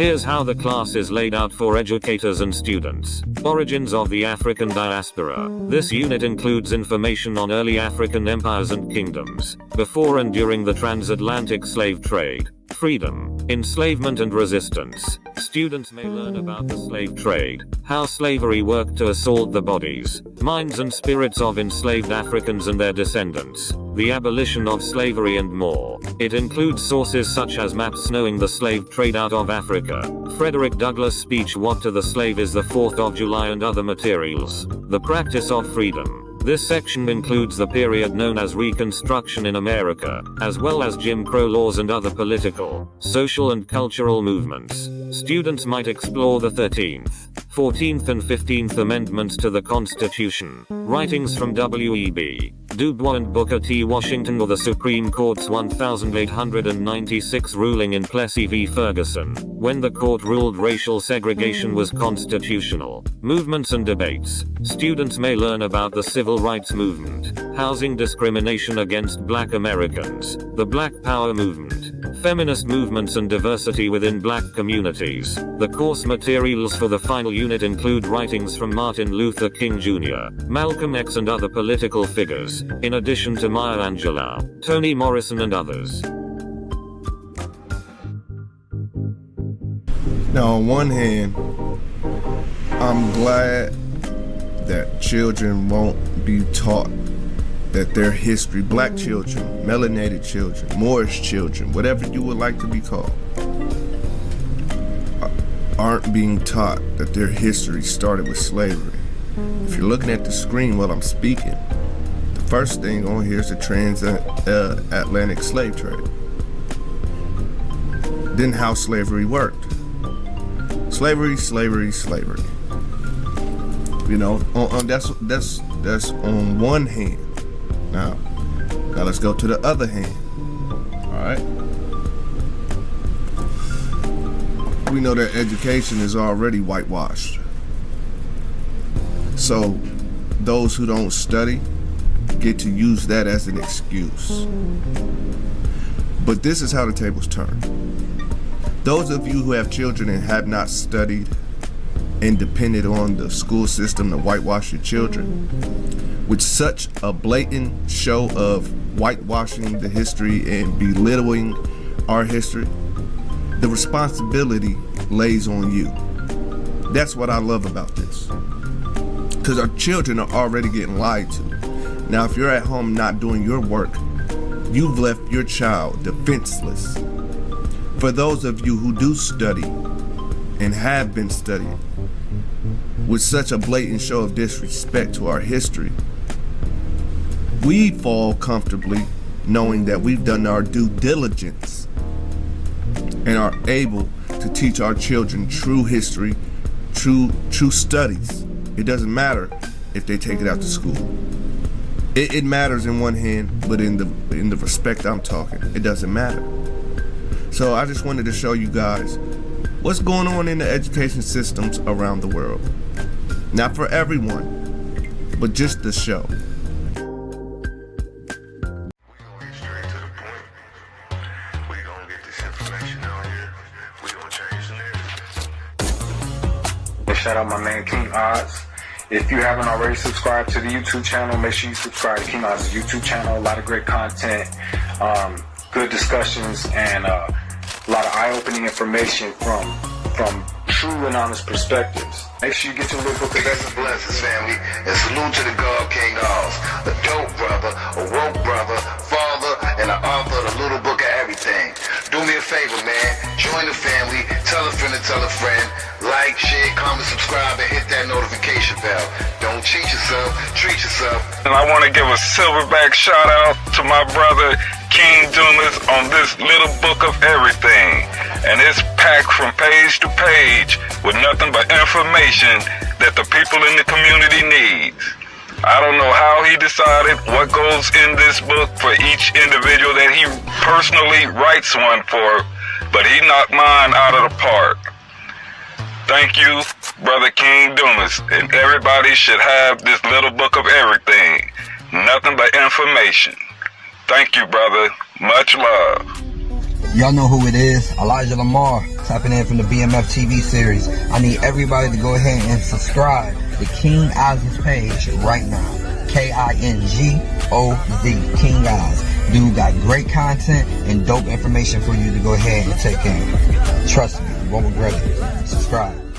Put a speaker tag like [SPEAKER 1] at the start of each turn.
[SPEAKER 1] Here's how the class is laid out for educators and students. Origins of the African diaspora. This unit includes information on early African empires and kingdoms, before and during the transatlantic slave trade. Freedom, enslavement and resistance. Students may learn about the slave trade, how slavery worked to assault the bodies, minds and spirits of enslaved Africans and their descendants, the abolition of slavery and more. It includes sources such as maps showing the slave trade out of Africa, Frederick Douglass' speech What to the Slave is the 4th of July and other materials. The practice of freedom. This section includes the period known as Reconstruction in America, as well as Jim Crow laws and other political, social and cultural movements. Students might explore the 13th, 14th and 15th Amendments to the Constitution, writings from W.E.B. Du Bois and Booker T. Washington or the Supreme Court's 1896 ruling in Plessy v. Ferguson, when the court ruled racial segregation was constitutional. Movements and debates. Students may learn about the civil rights movement, housing discrimination against Black Americans, the Black Power movement, feminist movements and diversity within Black communities. The course materials for the final unit include writings from Martin Luther King Jr., Malcolm X and other political figures, in addition to Maya Angelou, Toni Morrison and others.
[SPEAKER 2] Now, on one hand, I'm glad that children won't be taught that their history, Black children, melanated children, Moorish children, whatever you would like to be called, aren't being taught that their history started with slavery. If you're looking at the screen while I'm speaking, the first thing on here is the transatlantic slave trade. Then how slavery worked. Slavery. You know, that's on one hand. Now let's go to the other hand. All right. We know that education is already whitewashed. So those who don't study get to use that as an excuse. But this is how the tables turn. Those of you who have children and have not studied and depended on the school system to whitewash your children, with such a blatant show of whitewashing the history and belittling our history, the responsibility lays on you. That's what I love about this. Because our children are already getting lied to. Now, if you're at home not doing your work, you've left your child defenseless. For those of you who do study and have been studying, with such a blatant show of disrespect to our history, we fall comfortably knowing that we've done our due diligence and are able to teach our children true history, true studies. It doesn't matter if they take it out to school. It matters in one hand, but in the respect I'm talking, it doesn't matter. So I just wanted to show you guys what's going on in the education systems around the world. Not for everyone, but just the show.
[SPEAKER 3] Shout out my man King Oz. If you haven't already subscribed to the YouTube channel, make sure you subscribe to King Oz's YouTube channel. A lot of great content, good discussions, and a lot of eye-opening information from true and honest perspectives. Make sure you get your little book of
[SPEAKER 4] blessings, family, and salute to the God King Oz, a dope brother, a woke brother, father, and an author of the little book of everything. Do me a favor, man. Join the family. Tell a friend to tell a friend. Like, share, comment, subscribe, and hit that notification bell. Don't cheat yourself. Treat yourself.
[SPEAKER 5] And I want to give a silverback shout out to my brother King Dumas on this little book of everything. And it's packed from page to page with nothing but information that the people in the community needs. I don't know how he decided what goes in this book for each individual that he personally writes one for, but he knocked mine out of the park. Thank you, Brother King Dumas, and everybody should have this little book of everything. Nothing but information. Thank you, brother. Much love.
[SPEAKER 6] Y'all know who it is. Elijah Lamar. tapping in from the BMF TV series. I need everybody to go ahead and subscribe to King Oz's page right now. KINGOZ, King Oz. Dude got great content and dope information for you to go ahead and take in. Trust me, you won't regret it. Subscribe.